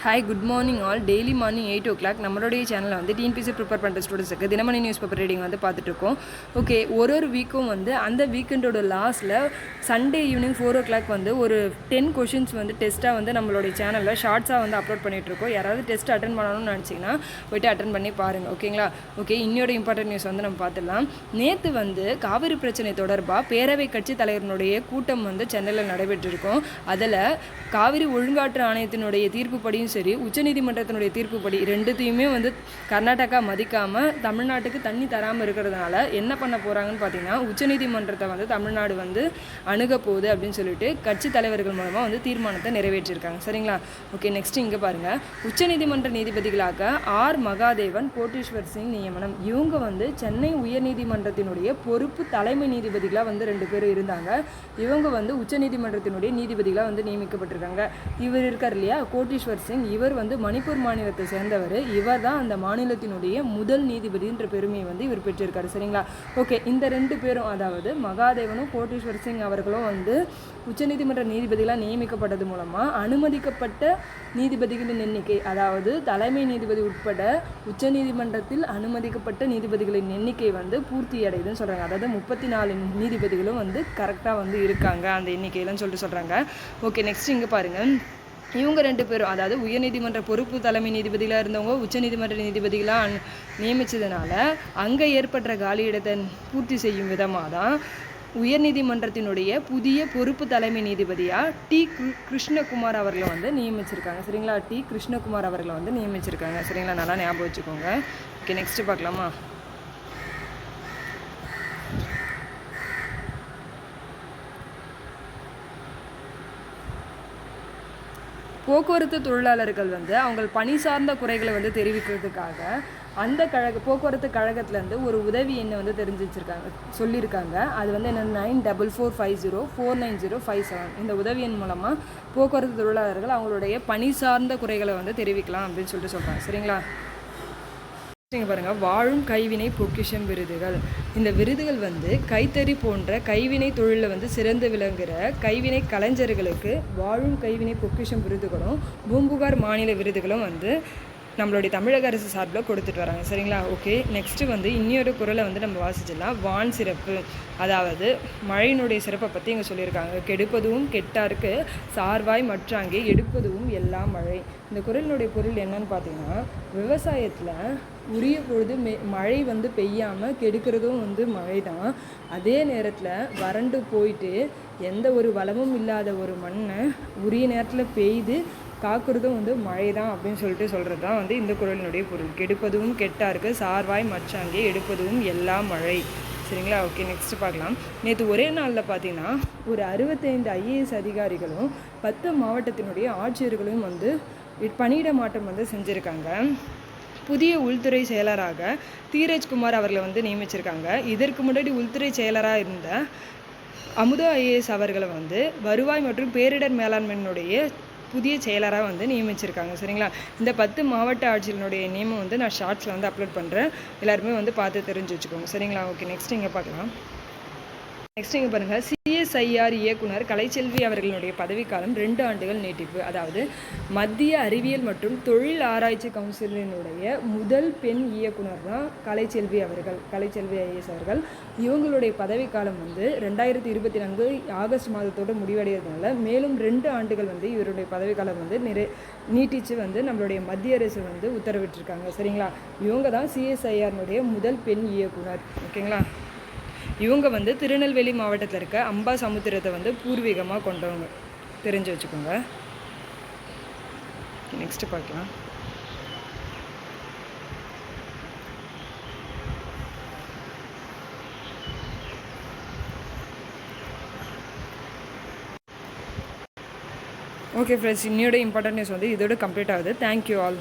Hi good morning all. Daily morning 8 o'clock நம்மளுடைய சேனலில் வந்து டிஎன்பிசி ப்ரிப்பேர் பண்ணுற ஸ்டூடெண்ட்ஸுக்கு தினமணி நியூஸ் பேப்பர் ரீடிங் வந்து பார்த்துட்ருக்கோம். ஓகே, ஒரு வீக்கும் வந்து அந்த வீக்கெண்டோட லாஸ்ட்டில் சண்டே ஈவினிங் 4 o'clock வந்து ஒரு 10 கொஷின்ஸ் வந்து டெஸ்ட்டாக வந்து நம்மளுடைய சேனலில் ஷார்ட்ஸாக வந்து அப்லோட் பண்ணிகிட்ருக்கோம். யாராவது டெஸ்ட் அட்டன் பண்ணணும்னு நினச்சிங்கன்னா போய்ட்டு அட்டன் பண்ணி பாருங்கள். ஓகேங்களா? ஓகே, இன்னொரு இம்பார்ட்டன்ட் நியூஸ் வந்து நம்ம பார்த்துடலாம். நேற்று வந்து காவிரி பிரச்சனை தொடர்பாக பேரவை கட்சி தலைவர்களுடைய கூட்டம் வந்து சென்னையில் நடைபெற்றிருக்கோம். அதில் காவிரி ஒழுங்காற்று ஆணையத்தினுடைய தீர்ப்புப்படியும் சரி, உச்சநீதிமன்றத்தினுடைய தீர்ப்புப்படி ரெண்டுத்தையுமே வந்து கர்நாடகா மதிக்காமல் தமிழ்நாட்டுக்கு தண்ணி தராமல் இருக்கிறதுனால என்ன பண்ண போகிறாங்கன்னு பார்த்தீங்கன்னா, உச்சநீதிமன்றத்தை வந்து தமிழ்நாடு வந்து அணுக போகுது அப்படின்னு சொல்லிட்டு கட்சி தலைவர்கள் மூலமாக வந்து தீர்மானத்தை நிறைவேற்றியிருக்காங்க. சரிங்களா? ஓகே, நெக்ஸ்ட் இங்கே பாருங்கள். உச்சநீதிமன்ற நீதிபதிகளாக ஆர் மகாதேவன், கோட்டீஸ்வர் சிங் நியமனம். இவங்க வந்து சென்னை உயர்நீதிமன்றத்தினுடைய பொறுப்பு தலைமை நீதிபதிகளாக வந்து 2 பேர் இருந்தாங்க. இவங்க வந்து உச்சநீதிமன்றத்தினுடைய நீதிபதிகளாக வந்து நியமிக்கப்பட்டிருக்காங்க. இவர் இருக்கார் இல்லையா, கோட்டீஸ்வர் சிங், இவர் வந்து மணிப்பூர் மாநிலத்தை சேர்ந்தவர். இவர் தான் அந்த மாநிலத்தினுடைய முதல் நீதிபதின்ற பெருமையை வந்து இவர் பெற்றிருக்காரு. சரிங்களா? ஓகே, இந்த 2 பேரும், அதாவது மகாதேவனும் கோட்டீஸ்வர் சிங் அவர்களும் வந்து உச்சநீதிமன்ற நீதிபதிகளாக நியமிக்கப்பட்டது மூலமாக அனுமதிக்கப்பட்ட நீதிபதிகளின் எண்ணிக்கை, அதாவது தலைமை நீதிபதி உட்பட உச்சநீதிமன்றத்தில் அனுமதிக்கப்பட்ட நீதிபதிகளின் எண்ணிக்கை வந்து பூர்த்தி அடையுதுன்னு சொல்கிறாங்க. அதாவது 34 நீதிபதிகளும் வந்து கரெக்டாக வந்து இருக்காங்க அந்த எண்ணிக்கையிலன்னு சொல்லிட்டு சொல்கிறாங்க. ஓகே, நெக்ஸ்ட் இங்கே பாருங்கள். இவங்க 2 பேரும், அதாவது உயர்நீதிமன்ற பொறுப்பு தலைமை நீதிபதிகளாக இருந்தவங்க உச்சநீதிமன்ற நீதிபதிகளாக நியமித்ததுனால அங்கே ஏற்பட்ட காலியிடத்தை பூர்த்தி செய்யும் விதமாக தான் உயர்நீதிமன்றத்தினுடைய புதிய பொறுப்பு தலைமை நீதிபதியாக டி. கிருஷ்ணகுமார் அவர்களை வந்து நியமிச்சிருக்காங்க. சரிங்களா? டி. கிருஷ்ணகுமார் அவர்களை வந்து நியமிச்சிருக்காங்க. சரிங்களா? நல்லா ஞாபகம் வச்சுக்கோங்க. ஓகே, நெக்ஸ்ட் பார்க்கலாமா? போக்குவரத்து தொழிலாளர்கள் வந்து அவங்க பணி சார்ந்த குறைகளை வந்து தெரிவிக்கிறதுக்காக அந்த போக்குவரத்து கழகத்துலேருந்து ஒரு உதவி எண்ணை வந்து சொல்லியிருக்காங்க. அது வந்து என்ன, 9445049057. இந்த உதவி எண் மூலமாக போக்குவரத்து தொழிலாளர்கள் அவங்களுடைய பணி சார்ந்த குறைகளை வந்து தெரிவிக்கலாம் அப்படின்னு சொல்லிட்டு சொல்கிறாங்க. சரிங்களா? நீங்கள் பாருங்கள், வாழும் கைவினை பொக்கிஷம் விருதுகள். இந்த விருதுகள் வந்து கைத்தறி போன்ற கைவினை தொழிலில் வந்து சிறந்து விளங்குகிற கைவினை கலைஞர்களுக்கு வாழும் கைவினை பொக்கிஷம் விருதுகளும் பூம்புகார் மாநில விருதுகளும் வந்து நம்மளுடைய தமிழக அரசு சார்பில் கொடுத்துட்டு வராங்க. சரிங்களா? ஓகே, நெக்ஸ்ட்டு வந்து இன்னொரு குறளை வந்து நம்ம வாசிச்சிடலாம். வான் சிறப்பு, அதாவது மழையினுடைய சிறப்பை பற்றி இங்கே சொல்லியிருக்காங்க. கெடுப்பதும் கெட்டாருக்கு சார்வாய் மற்றாங்கே எடுப்பதும் எல்லாம் மழை. இந்த குறளினுடைய பொருள் என்னன்னு பார்த்தீங்கன்னா, விவசாயத்தில் உரிய பொழுது மழை வந்து பெய்யாமல் கெடுக்கிறதும் வந்து மழை தான். அதே நேரத்தில் வறண்டு போயிட்டு எந்த ஒரு வளமும் இல்லாத ஒரு மண்ணை உரிய நேரத்தில் பெய்து காக்கிறதும் வந்து மழை தான் அப்படின்னு சொல்லிட்டு சொல்கிறது தான் வந்து இந்த குறளினுடைய பொருள். கெடுப்பதும் கெட்டாருக்கு சார்வாய் மற்றாங்கே எடுப்பதும் எல்லாம் மழை. சரிங்களா? ஓகே, நெக்ஸ்ட் பார்க்கலாம். நேற்று ஒரே நாளில் பார்த்தீங்கன்னா ஒரு 65 IAS அதிகாரிகளும் 10 மாவட்டத்தினுடைய ஆட்சியர்களும் வந்து பணியிட மாற்றம் வந்து செஞ்சுருக்காங்க. புதிய உள்துறை செயலராக தீரஜ்குமார் அவர்களை வந்து நியமிச்சிருக்காங்க. இதற்கு முன்னாடி உள்துறை செயலராக இருந்த அமுதா IAS அவர்களை வந்து வருவாய் மற்றும் பேரிடர் மேலாண்மையினுடைய புதிய செயலராக வந்து நியமிச்சிருக்காங்க. சரிங்களா? இந்த 10 மாவட்ட ஆட்சியர்களுடைய நியமம் வந்து நான் ஷார்ட்ஸில் வந்து அப்லோட் பண்ணுறேன். எல்லாருமே வந்து பார்த்து தெரிஞ்சு வச்சுக்கோங்க. சரிங்களா? ஓகே, நெக்ஸ்ட் இங்கே பார்க்கலாம். நெக்ஸ்ட் இங்கே பாருங்கள். CSIR இயக்குனர் கலைச்செல்வி அவர்களுடைய பதவிக்காலம் 2 ஆண்டுகள் நீட்டிப்பு. அதாவது மத்திய அறிவியல் மற்றும் தொழில் ஆராய்ச்சி கவுன்சிலினுடைய முதல் பெண் இயக்குனர் தான் கலைச்செல்வி IAS அவர்கள். இவங்களுடைய பதவிக்காலம் வந்து 2024 ஆகஸ்ட் மாதத்தோடு முடிவடைகிறதுனால மேலும் 2 ஆண்டுகள் வந்து இவருடைய பதவிக்காலம் வந்து நீட்டிச்சு வந்து நம்மளுடைய மத்திய அரசு வந்து உத்தரவிட்டிருக்காங்க. சரிங்களா? இவங்க தான் CSIRனுடைய முதல் பெண் இயக்குனர். ஓகேங்களா? இவங்க வந்து திருநெல்வேலி மாவட்டத்தில் இருக்க அம்பா சமுத்திரத்தை வந்து பூர்வீகமாக கொண்டவங்க. தெரிஞ்சு வச்சுக்கோங்க. நெக்ஸ்ட் பார்க்கலாம். ஓகே ஃப்ரெண்ட்ஸ், இன்னொரு இம்பார்ட்டன்ட் நியூஸ் வந்து இதோட கம்ப்ளீட் ஆகுது. Thank you all.